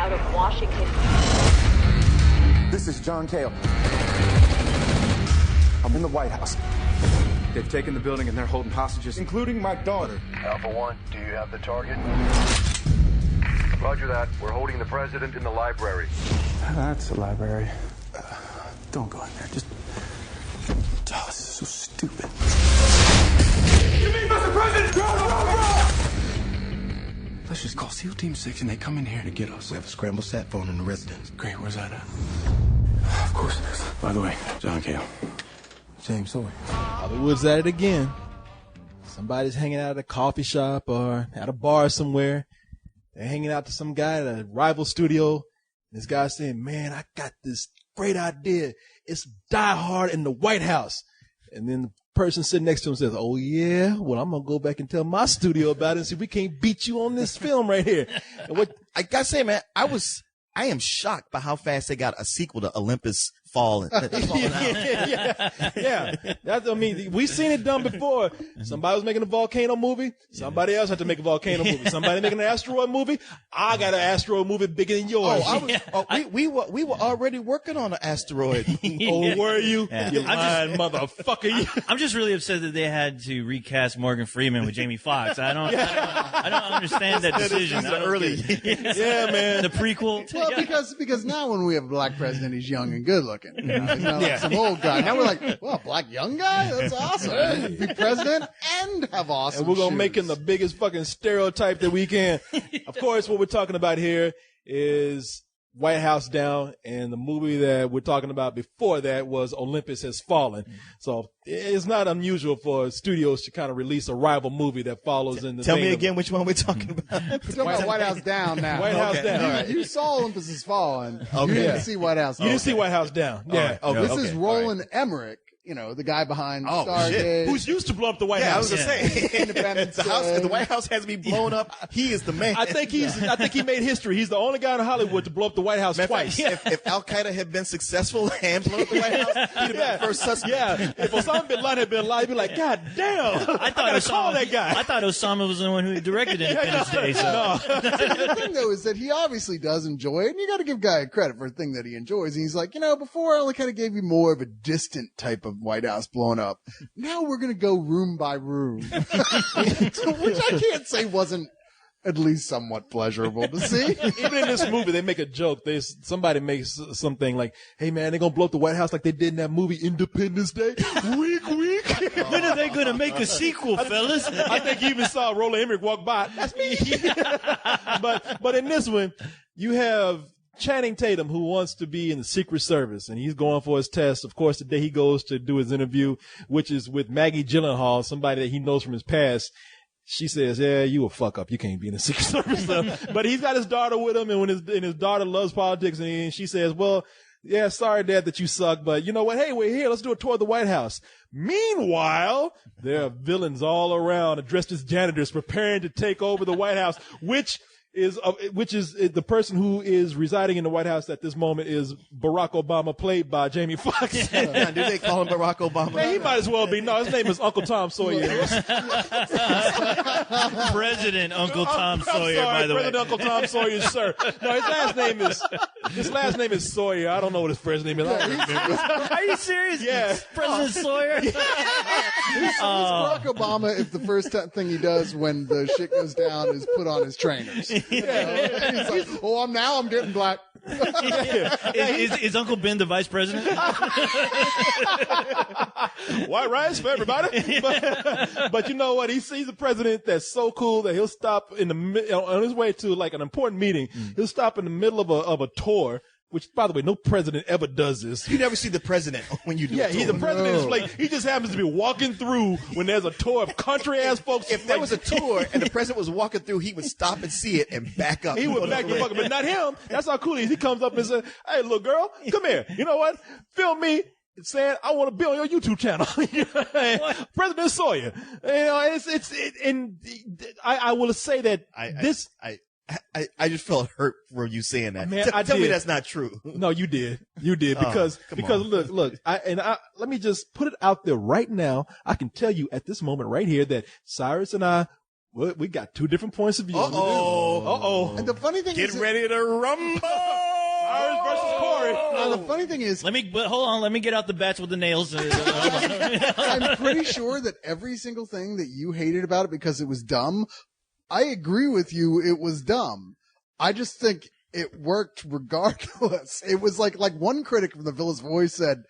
out of Washington. This is John Kale. I'm in the White House. They've taken the building and they're holding hostages, including my daughter. Alpha 1, do you have the target? Roger that. We're holding the president in the library. That's the library. Don't go in there. Just... Oh, this is so stupid. You mean Mr. President? Let's just call SEAL Team 6 and they come in here to get us. We have a scrambled sat phone in the residence. Great, where's that at? Of course it is. By the way, John Kale. James Sawyer. Hollywood's at it again. Somebody's hanging out at a coffee shop or at a bar somewhere. They're hanging out to some guy at a rival studio. This guy's saying, man, I got this great idea. It's Die Hard in the White House. And then the person sitting next to him says, oh, yeah? Well, I'm going to go back and tell my studio about it and see if we can't beat you on this film right here. And what I got to say, man, I am shocked by how fast they got a sequel to Olympus Falling. Yeah. That's, I mean, we've seen it done before. Somebody was making a volcano movie. Somebody else had to make a volcano movie. Somebody making an asteroid movie. I got an asteroid movie bigger than yours. We were already working on an asteroid. Oh, were you? Yeah. You lying motherfucker. I'm just really upset that they had to recast Morgan Freeman with Jamie Foxx. I don't understand that decision. Early. Yeah, man. The prequel. Well, because now when we have a black president, he's young and good looking. You know, he's not like some old guy. Now we're like, well, black young guy? That's awesome. Be president and have awesome And we're going to shoes. make him the biggest fucking stereotype that we can. Of course, what we're talking about here is White House Down, and the movie that we're talking about before that was Olympus Has Fallen. So it's not unusual for studios to kind of release a rival movie that follows in the Tell vein me of- again which one we're talking about. We're talking about White House Down now. White House Okay. Down. All right. You saw Olympus Has Fallen. Okay. You didn't see White House You Down. didn't see White House Down. Yeah. All right. This Okay. is Roland Emmerich, you know, the guy behind Oh, Stargate. shit. Who's used to blow up the White Yeah, I House? was gonna say, Independence the house, Day. the White House has to be blown up. He is the man. I think he made history. He's the only guy in Hollywood to blow up the White House twice. If Al Qaeda had been successful and blown up the White House, he'd have been the first suspect. Yeah. If Osama bin Laden had been alive, he'd be like, God damn. I thought gotta call that guy. I thought Osama was the one who directed Independence Day. So. No. The thing, though, is that he obviously does enjoy it, and you got to give Guy credit for a thing that he enjoys. And he's like, you know, before I only kind of gave you more of a distant type of White House blown up. Now we're going to go room by room, which I can't say wasn't at least somewhat pleasurable to see. Even in this movie, they make a joke. Somebody makes something like, hey, man, they're going to blow up the White House like they did in that movie Independence Day. Weak. When are they going to make a sequel, fellas? I think you even saw Roland Emmerich walk by. That's me. But in this one, you have Channing Tatum, who wants to be in the Secret Service, and he's going for his test. Of course, today he goes to do his interview, which is with Maggie Gyllenhaal, somebody that he knows from his past. She says, yeah, you a fuck up. You can't be in the Secret Service. But he's got his daughter with him, and his daughter loves politics, and she says, well, yeah, sorry, Dad, that you suck, but you know what? Hey, we're here. Let's do a tour of the White House. Meanwhile, there are villains all around dressed as janitors preparing to take over the White House, which is the person who is residing in the White House at this moment is Barack Obama, played by Jamie Foxx. Do they call him Barack Obama? Man, he might as well be. No, his name is Uncle Tom Sawyer. President Uncle Tom I'm Sawyer, sorry, by the President way. Uncle Tom Sawyer, sir. No, his last name is Sawyer. I don't know what his first name is. I don't remember. Are you serious? Yeah. President Sawyer? Who's Barack Obama if the first thing he does when the shit goes down is put on his trainers? He's like, oh, I'm getting black. Is Uncle Ben the vice president? White rice for everybody. But you know what? He sees a president that's so cool that he'll stop on his way to like an important meeting. He'll stop in the middle of a tour. Which, by the way, no president ever does this. You never see the president when you do Yeah, it. the president is like, he just happens to be walking through when there's a tour of country-ass folks. If there was a tour and the president was walking through, he would stop and see it and back up. He would back the fuck up, but not him. That's how cool he is. He comes up and says, hey, little girl, come here. You know what? Film me saying, I want to be on your YouTube channel. President Sawyer. You know, I will say that I just felt hurt for you saying that. Man, Tell me that's not true. No, you did. You did because look, let me just put it out there right now. I can tell you at this moment right here that Cyrus and I Well, we got two different points of view. Uh-oh. And the funny thing is, Get ready to rumble. Cyrus versus Corey. the funny thing is, But hold on. Let me get out the bats with the nails. I'm pretty sure that every single thing that you hated about it because it was dumb, I agree with you. It was dumb. I just think it worked regardless. It was like one critic from the Villa's Voice said,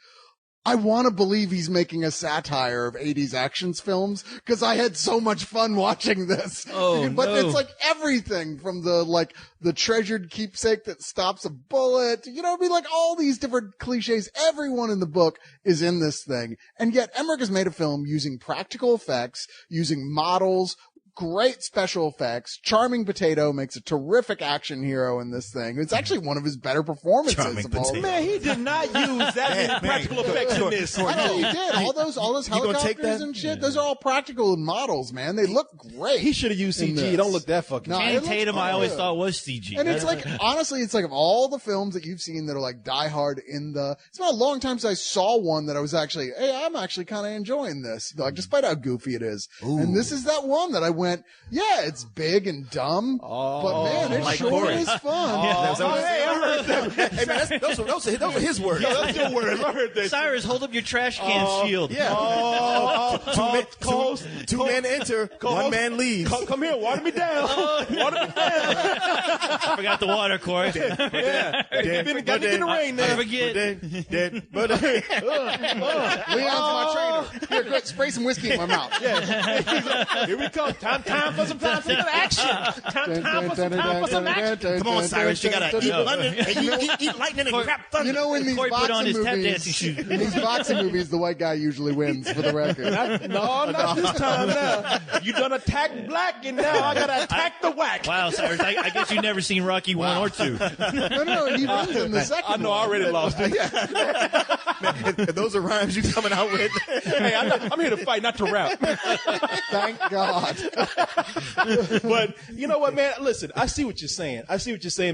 I want to believe he's making a satire of 80s actions films because I had so much fun watching this. Oh, but no. it's like everything from the treasured keepsake that stops a bullet, I mean, like all these different cliches. Everyone in the book is in this thing. And yet Emmerich has made a film using practical effects, using models, great special effects. Charming Potato makes a terrific action hero in this thing. It's actually one of his better performances Charming of all. Potato. Man, he did not use that many practical effects in this. I know he did. All those gonna take helicopters that? and shit. Those are all practical models, man. They look great. He should have used in CG. this. Don't look that fucking. No, Channing it looks Tatum, I always good. thought was CG. And it's like, honestly, it's like of all the films that you've seen that are like Die Hard it's been a long time since I saw one that I was actually, hey, I'm actually kind of enjoying this, like, despite how goofy it is. And this is that one that I went, yeah, it's big and dumb, but man, it like sure Corey. is fun. Hey, I heard that. Hey, man, those are his words. That's your words. I heard that. Cyrus, hold up your trash can shield. Yeah. Two men enter, one man leaves. Come here, water me down. Water me down. I forgot the water, Corey. Yeah. Got to get the rain I there. forget. Leon's my trainer. Here, quick, spray some whiskey in my mouth. Here we come. Time for some action. Time for some action. Come on, Cyrus, you gotta eat London, and eat lightning and grab thunder. You know, in these Corey put on boxing his tap movies, dancing shoes. in these boxing movies, the white guy usually wins, for the record. No, not this time now. You done attacked black, and now I gotta attack the whack. Wow, Cyrus, I guess you've never seen Rocky 1 or 2. No, he wins in the second I know I one. already lost it. If those are rhymes you coming out with. Hey, I'm here to fight, not to rap. Thank God. But you know what, man? Listen, I see what you're saying.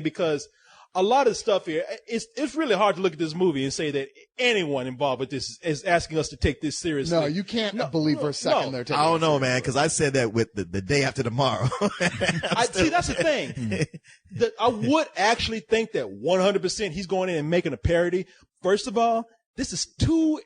Because a lot of stuff here, it's really hard to look at this movie and say that anyone involved with this is asking us to take this seriously. No, you can't believe for a second they're taking I don't it know, seriously. man, because I said that with the day after tomorrow. See, that's the thing. I would actually think that 100% he's going in and making a parody. First of all, this is 2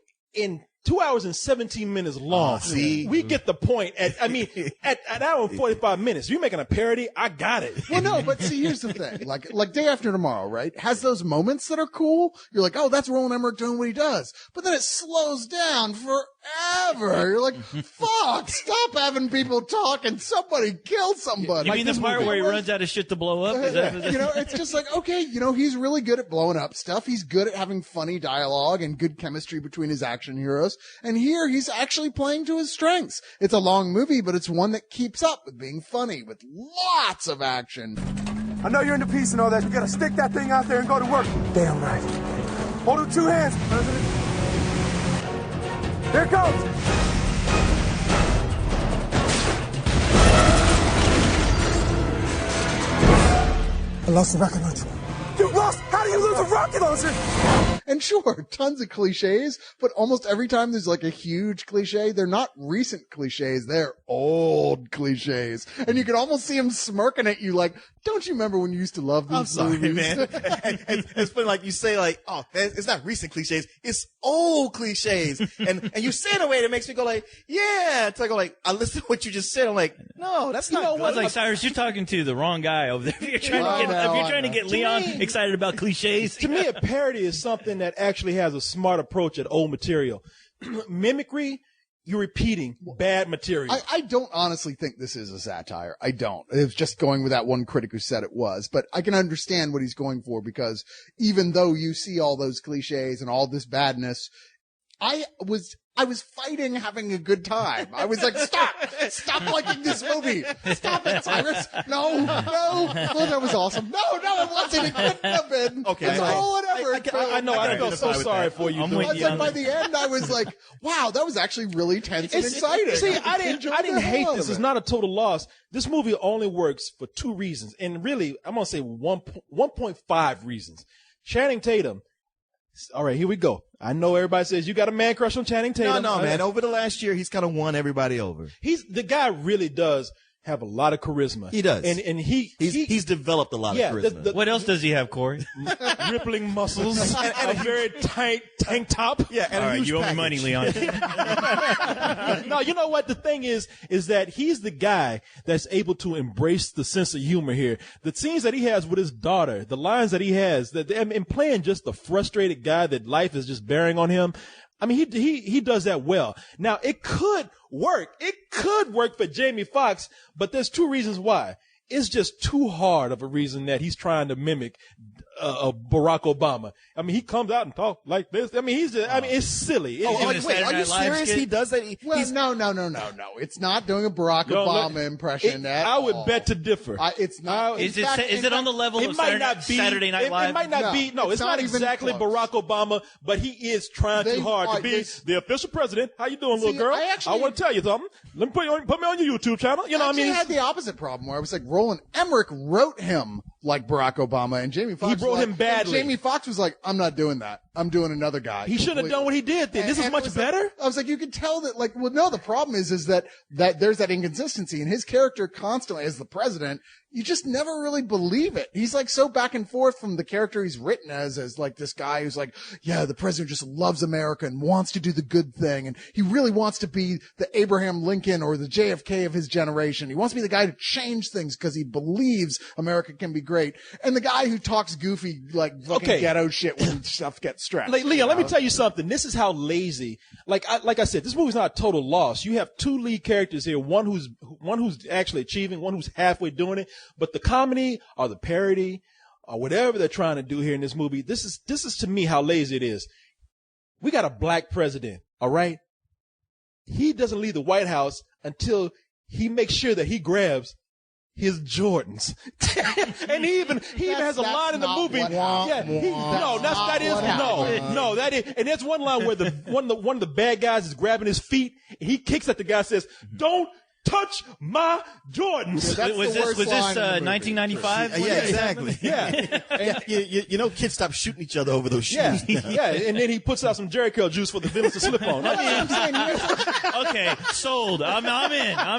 hours and 17 minutes long. See? We get the point. At an hour and 45 minutes. If you're making a parody, I got it. Well, no, but see, here's the thing. Like Day After Tomorrow, right? Has those moments that are cool. You're like, oh, that's Roland Emmerich doing what he does. But then it slows down forever. You're like, fuck, stop having people talk and somebody kill somebody. You mean the part where he runs out of shit to blow up? Is that, It's just like, okay, he's really good at blowing up stuff. He's good at having funny dialogue and good chemistry between his action heroes. And here he's actually playing to his strengths. It's a long movie, but it's one that keeps up with being funny with lots of action. I know you're into peace and all that. You gotta stick that thing out there and go to work. Damn right. Hold it with 2 hands, President. Here it goes. I lost the rocket launcher. You lost? How do you lose a rocket launcher? And sure, tons of cliches, but almost every time there's like a huge cliche, they're not recent cliches, they're old cliches. And you can almost see him smirking at you like, don't you remember when you used to love these I'm sorry, movies? man. It's funny, like you say, like, oh, it's not recent cliches, it's old cliches, and you say it in a way that makes me go like, yeah. It's like I listen to what you just said. I'm like, no, that's not. I was like, Cyrus, you're talking to the wrong guy over there. If you're trying to get Leon excited about cliches. To me, a parody is something that actually has a smart approach at old material. Mimicry, you're repeating bad material. I don't honestly think this is a satire. I don't. It was just going with that one critic who said it was, but I can understand what he's going for because even though you see all those cliches and all this badness, I was fighting having a good time. I was like, stop liking this movie. Stop it, Cyrus. No. Oh, that was awesome. No, it wasn't. It couldn't have been. Okay. It's all whatever. I know. I feel so sorry for you. I'm dude. with I was you like, on by that. the end, I was like, wow, that was actually really tense and It's- exciting. See, I didn't hate this. It's It's not a total loss. This movie only works for 2 reasons. And really, I'm going to say 1.5 reasons. Channing Tatum. All right, here we go. I know everybody says you got a man crush on Channing Tatum. No, man. Over the last year, he's kind of won everybody over. The guy really does. have a lot of charisma. He does. And he's developed a lot of charisma. What else does he have, Corey? rippling muscles, and a very tight tank top. Yeah, and All a right, huge you owe me package. money, Leon. No, you know what? The thing is that he's the guy that's able to embrace the sense of humor here. The scenes that he has with his daughter, the lines that he has, that and playing just the frustrated guy that life is just bearing on him. I mean, he does that well. Now, it could work. It could work for Jamie Foxx, but there's two reasons why. It's just too hard of a reason that he's trying to mimic Barack Obama. I mean, he comes out and talks like this. I mean, it's silly. doing a Wait, Saturday are you Night Live serious? skit? He does that? Well, no. It's not doing a Barack No, Obama look, impression at I would all. bet to differ. It's not. Is in it fact- is in it on the fact, level It of might not be Saturday Night Live? It might not No, be. No, it's it's not not even exactly close. Barack Obama, but he is trying They too hard are- to be they- the official president. How you doing, little See, girl? I actually- want to tell you something. Let me put me on your YouTube channel. You know what I actually mean? had the opposite problem where I was like, Roland Emmerich wrote him like Barack Obama, and Jamie Foxx wrote was like, him badly. and Jamie Foxx was like, I'm not doing that. I'm doing another guy. He shouldn't have done what he did then. This is And much it was better. Like, I was like, you could tell that, like, well, no, the problem is that there's that inconsistency, and his character constantly, as the president, you just never really believe it. He's like so back and forth from the character he's written as like this guy who's like, yeah, the president just loves America and wants to do the good thing. And he really wants to be the Abraham Lincoln or the JFK of his generation. He wants to be the guy to change things because he believes America can be great. And the guy who talks goofy, like fucking Okay. ghetto shit when stuff gets stressed. Like, Leon, let me tell you something. This is how lazy. Like I said, this movie's not a total loss. You have two lead characters here. One who's actually achieving, one who's halfway doing it. But the comedy or the parody or whatever they're trying to do here in this movie, this is to me how lazy it is. We got a black president. All right. He doesn't leave the White House until he makes sure that he grabs his Jordans. And he even has a That's line in the not movie. what Yeah, happened. no, that is. And there's one line where one of the bad guys is grabbing his feet. And he kicks at the guy, says, "Don't touch my Jordans." That's was the this worst was line this in the movie. 1995? Yeah, exactly. Yeah. Yeah, you know, kids stop shooting each other over those shoes. Yeah, yeah, and then he puts out some Jerry Curl juice for the villains to slip on. I mean, I'm saying, Okay, sold. I'm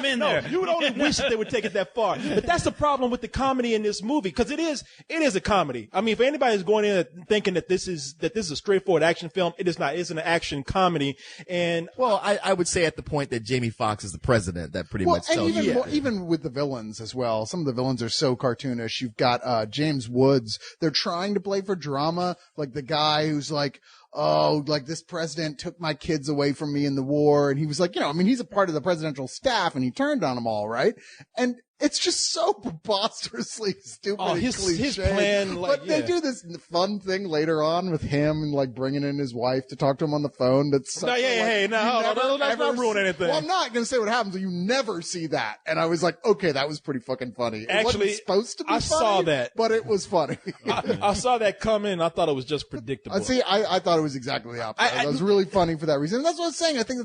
in no, there. you would only wish that they would take it that far. But that's the problem with the comedy in this movie, because it is a comedy. I mean, if anybody's going in thinking that this is a straightforward action film, it is not. It's an action comedy, and Well, I would say at the point that Jamie Foxx is the president, that pretty much and tells even you. even with the villains as well, some of the villains are so cartoonish. You've got James Woods. They're trying to play for drama, like the guy who's like, oh, like this president took my kids away from me in the war, and he was like, he's a part of the presidential staff, and he turned on them all, right? And it's just so preposterously stupid and his cliche. plan, like, but they yeah. do this fun thing later on with him and like bringing in his wife to talk to him on the phone. That's such No, yeah, a, like, hey, no, you hold on, never, let's not ever ruin see- anything. Well, I'm not going to say what happens, but you never see that. And I was like, okay, that was pretty fucking funny. It wasn't Actually, supposed to be I funny, saw that. but it was funny. I saw that coming. And I thought it was just predictable. I thought it was exactly the opposite. I- It was really funny for that reason. And that's what I was saying. I think the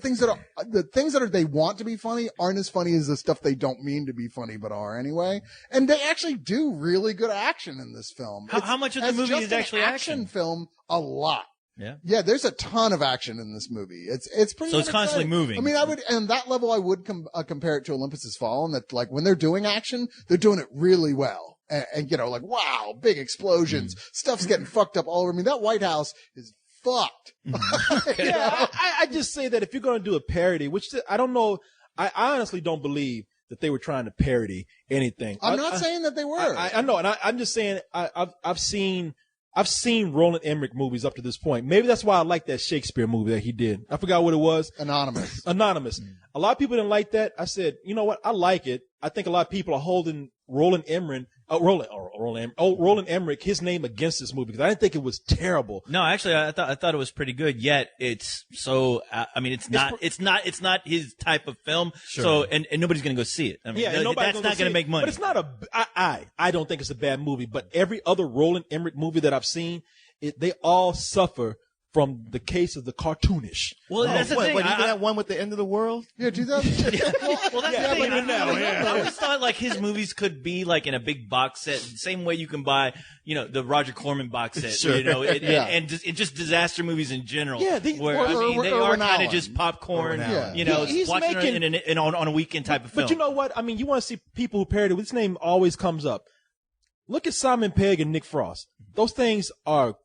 things that they want to be funny aren't as funny as the stuff they don't mean to be funny, but are anyway. And they actually do really good action in this film. How much of the as movie just is an actually action? film? A lot. Yeah. Yeah, there's a ton of action in this movie. It's pretty. So it's constantly exciting. moving. I mean, I would, and that level, I would compare it to Olympus Has Fallen. That like when they're doing action, they're doing it really well. And like wow, big explosions, stuff's getting fucked up all over. I mean, that White House is fucked. Yeah, I just say that if you're going to do a parody, which I don't know, I honestly don't believe that they were trying to parody anything. I'm not saying that they were. I know, and I'm just saying I've seen Roland Emmerich movies up to this point. Maybe that's why I like that Shakespeare movie that he did. I forgot what it was. Anonymous. A lot of people didn't like that. I said, you know what? I like it. I think a lot of people are holding Roland Emmerich, his name against this movie because I didn't think it was terrible. No, actually, I thought it was pretty good. Yet it's so. I mean, it's not his type of film. Sure. So and nobody's gonna go see it. I mean, Yeah, and nobody's that's not see gonna it. make money. But it's not I don't think it's a bad movie. But every other Roland Emmerich movie that I've seen, they all suffer from the case of the cartoonish. Well, that's the thing. What, even I- that one with the end of the world? Yeah, 2000. Well, that's Yeah, the thing. but now, yeah. I always thought like his movies could be like in a big box set, the same way you can buy, the Roger Corman box set, Sure. Yeah. and just disaster movies in general. Yeah, where I mean they are Irwin kind of Allen. just popcorn. Allen. He's watching making- it on a weekend type of film. But you know what? I mean, you want to see people who parody. His name always comes up. Look at Simon Pegg and Nick Frost. Those things are.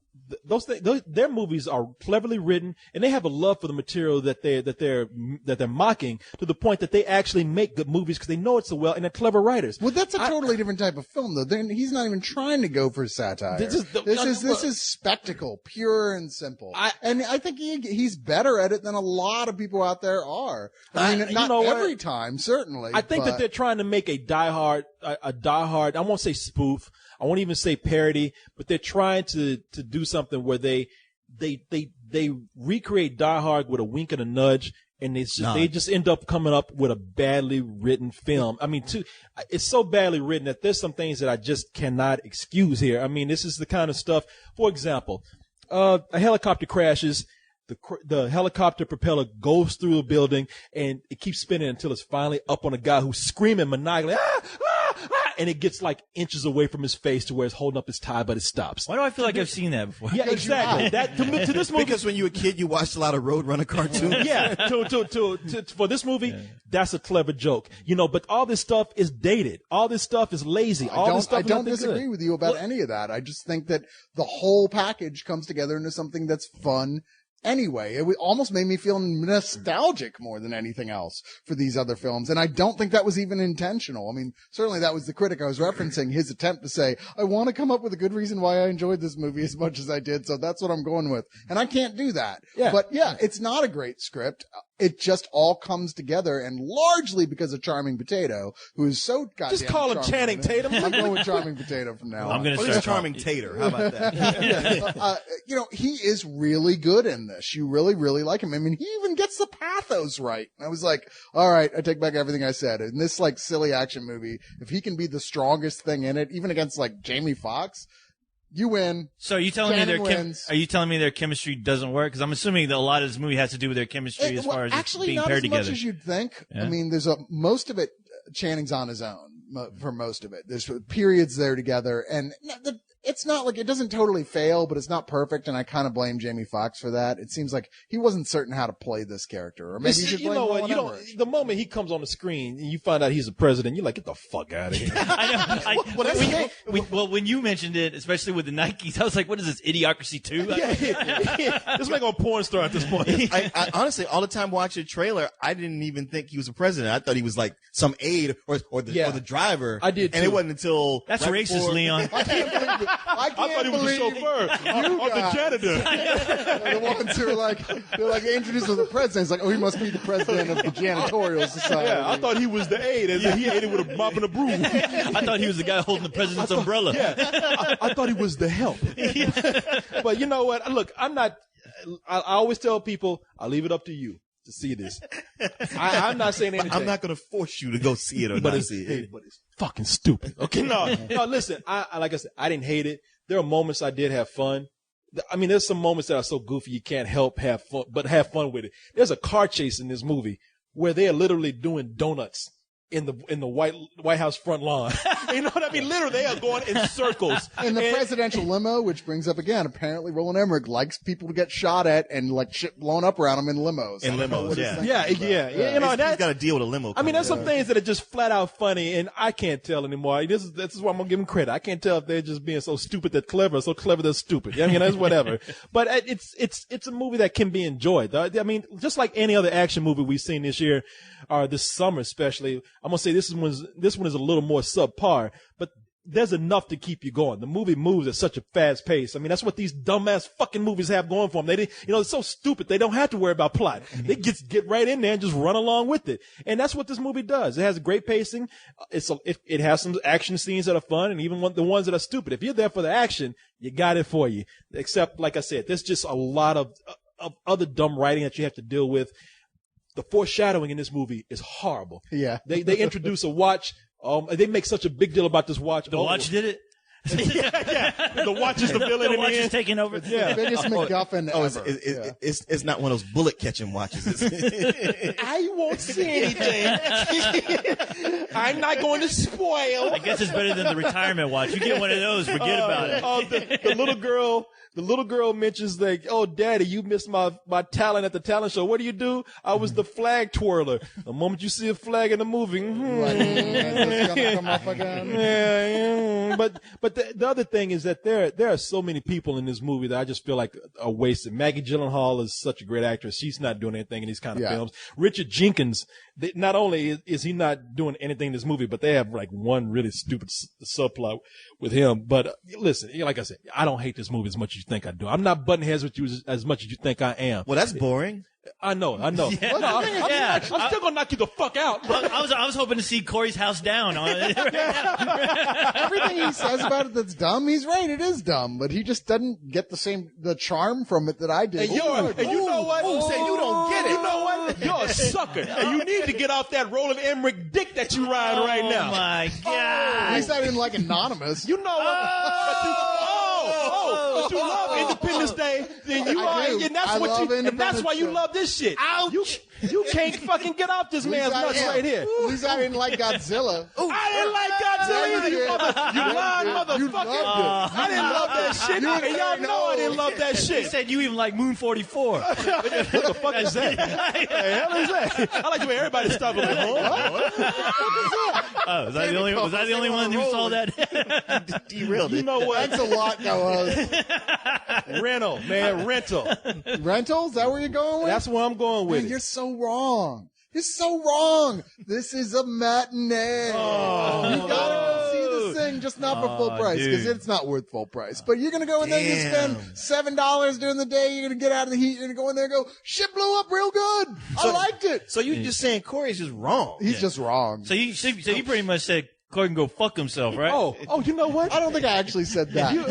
Their movies are cleverly written, and they have a love for the material that they're mocking to the point that they actually make good movies because they know it so well, and they're clever writers. Well, that's a totally different type of film, though. He's not even trying to go for satire. This This is spectacle, pure and simple. And I think he's better at it than a lot of people out there are. I mean, you not know what? every time, certainly. I think that but- they're trying to make a diehard. I won't say spoof. I won't even say parody, but they're trying to do something where they recreate Die Hard with a wink and a nudge, and they just end up coming up with a badly written film. I mean, it's so badly written that there's some things that I just cannot excuse here. I mean, this is the kind of stuff. For example, a helicopter crashes. The helicopter propeller goes through a building, and it keeps spinning until it's finally up on a guy who's screaming maniacally, and it gets like inches away from his face to where it's holding up his tie, but it stops. Why do I feel like I've seen that before? Yeah, exactly. That to this movie. Because when you were a kid, you watched a lot of Roadrunner cartoons. Yeah, for this movie, that's a clever joke, But all this stuff is dated. All this stuff is lazy. I All this stuff don't is nothing disagree good. with you about any of that. I just think that the whole package comes together into something that's fun. Anyway, it almost made me feel nostalgic more than anything else for these other films. And I don't think that was even intentional. I mean, certainly that was the critic I was referencing, his attempt to say, I want to come up with a good reason why I enjoyed this movie as much as I did. So that's what I'm going with. And I can't do that. Yeah. But yeah, it's not a great script. It just all comes together, and largely because of Charming Potato, who is so goddamn Just call him charming. Channing Tatum. I'm going with Charming Potato from now on. I'm going to Or start just Charming Tater. How about that? He is really good in this. You really, really like him. I mean, he even gets the pathos right. I was like, all right, I take back everything I said. In this like silly action movie, if he can be the strongest thing in it, even against like Jamie Foxx, you win. So are you telling Shannon me wins. are you telling me their chemistry doesn't work? Because I'm assuming that a lot of this movie has to do with their chemistry as far as actually being not paired as together. much as you'd think. Yeah. I mean, there's most of it. Channing's on his own for most of it. There's periods there together, and it's not like it doesn't totally fail, but it's not perfect. And I kind of blame Jamie Foxx for that. It seems like he wasn't certain how to play this character, or maybe you should blame Roland Emmerich. The moment he comes on the screen and you find out he's the president, you're like, get the fuck out of here. I know. When you mentioned it, especially with the Nikes, I was like, "What is this, Idiocracy 2?" This man a porn star at this point. I honestly, all the time watching the trailer, I didn't even think he was a president. I thought he was like some aide or the driver. I did, and too. it wasn't until That's right racist, before- Leon. I can't believe it. I thought he was the chauffeur or the janitor. The ones who are like, they're like introduced as the president. It's like, oh, he must be the president of the janitorial society. Yeah, I thought he was the aide, and he aided with a mop and a broom. I thought he was the guy holding the president's umbrella. I thought he was the help. But you know what? Look, I'm not. I always tell people, I'll leave it up to you to see this. I'm not saying anything. I'm not going to force you to go see it or but not it's, see hey, it. but it's fucking stupid. Okay, no. Listen, I like I said, I didn't hate it. There are moments I did have fun. I mean, there's some moments that are so goofy you can't help have fun with it. There's a car chase in this movie where they are literally doing donuts in the White House front lawn. You know what I mean? Literally, they are going in circles. In the presidential limo, which brings up again, apparently Roland Emmerich likes people to get shot at and like shit blown up around him in limos. In I don't know limos, what he's yeah. thinking Yeah. about. You know, He's that, got to deal with a limo. I mean, there's company. some things that are just flat out funny, and I can't tell anymore. This is why I'm gonna give them credit. I can't tell if they're just being so stupid they're clever, so clever they're stupid. I mean, that's whatever. But it's a movie that can be enjoyed. I mean, just like any other action movie we've seen this year, or this summer especially. I'm gonna say this one is a little more subpar, but there's enough to keep you going. The movie moves at such a fast pace. I mean, that's what these dumbass fucking movies have going for them. It's so stupid. They don't have to worry about plot. They get right in there and just run along with it. And that's what this movie does. It has great pacing. It has some action scenes that are fun, and even the ones that are stupid. If you're there for the action, you got it for you. Except, like I said, there's just a lot of other dumb writing that you have to deal with. The foreshadowing in this movie is horrible. Yeah. They introduce a watch. They make such a big deal about this watch. The watch did it. The watch is the villain The in watch the is end. taking over. Yeah. Biggest MacGuffin Oh, ever. it's not one of those bullet catching watches. I won't see anything. I'm not going to spoil. I guess it's better than the retirement watch. You get one of those, forget about it. Oh, the little girl mentions like, "Oh, Daddy, you missed my talent at the talent show. What do? I was the flag twirler. The moment you see a flag in the movie, It's gonna come up again. yeah. But the other thing is that there are so many people in this movie that I just feel like are wasted. Maggie Gyllenhaal is such a great actress. She's not doing anything in these kind of Yeah. films. Richard Jenkins, not only is he not doing anything in this movie, but they have like one really stupid subplot with him. But listen, like I said, I don't hate this movie as much as you think I do. I'm not butting heads with you as much as you think I am. Well, that's boring. I know. Yeah. No, I'm still gonna knock you the fuck out. I was hoping to see Corey's house down. Everything he says about it that's dumb, he's right. It is dumb, but he just doesn't get the charm from it that I did. And you know what? Say you don't get it. You know what? You're a sucker. And you need to get off that Roland Emmerich dick that you riding right now. Oh my At God. least I didn't like Anonymous. You know what? But you love Independence Day. Then you I are, do. and that's I what love you, and that's Independence why you Day. love this shit. Ouch! You can't fucking get off this man's nuts right here. At least I didn't like Godzilla. I didn't like Godzilla either, you lying motherfucker. You loved it. I didn't love that shit. You And y'all know I didn't love that He shit. said you even like Moon 44. What the fuck is that? What the hell is that? I like the way everybody stopped like, huh? Oh, was I the only one who saw that? Derailed You it. know what? Thanks a lot, Noah. Rental, man, rental. Rentals? Is that where you're going with? That's where I'm going with Man, it. you're so wrong. You're so wrong. This is a matinee. Oh. You gotta go see this thing, just not for full price, because dude. it's not worth full price. But you're gonna go in there, you spend $7 during the day, you're gonna get out of the heat, you're gonna go in there and go, shit blew up real good. I liked it. So you just saying Corey's just wrong. He's just wrong. So you pretty much said Corey can go fuck himself, right? Oh, you know what? I don't think I actually said that. You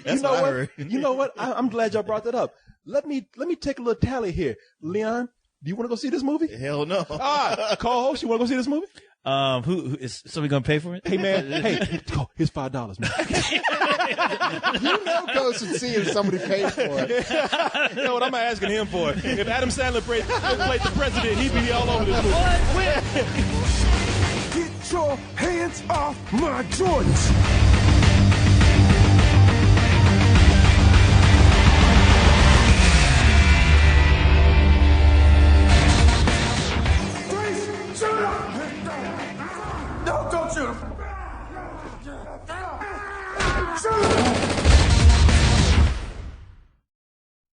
That's know what I what? heard. You know what? I'm glad y'all brought that up. Let me take a little tally here. Leon, do you want to go see this movie? Hell no. Co-host, you want to go see this movie? Who is somebody gonna pay for it? Hey man, go. Here's $5, man. You know Ghost would see if somebody paid for it. You know what? I'm asking him for it. If Adam Sandler played the president, he'd be all over this movie. Get your hands off my Jordans.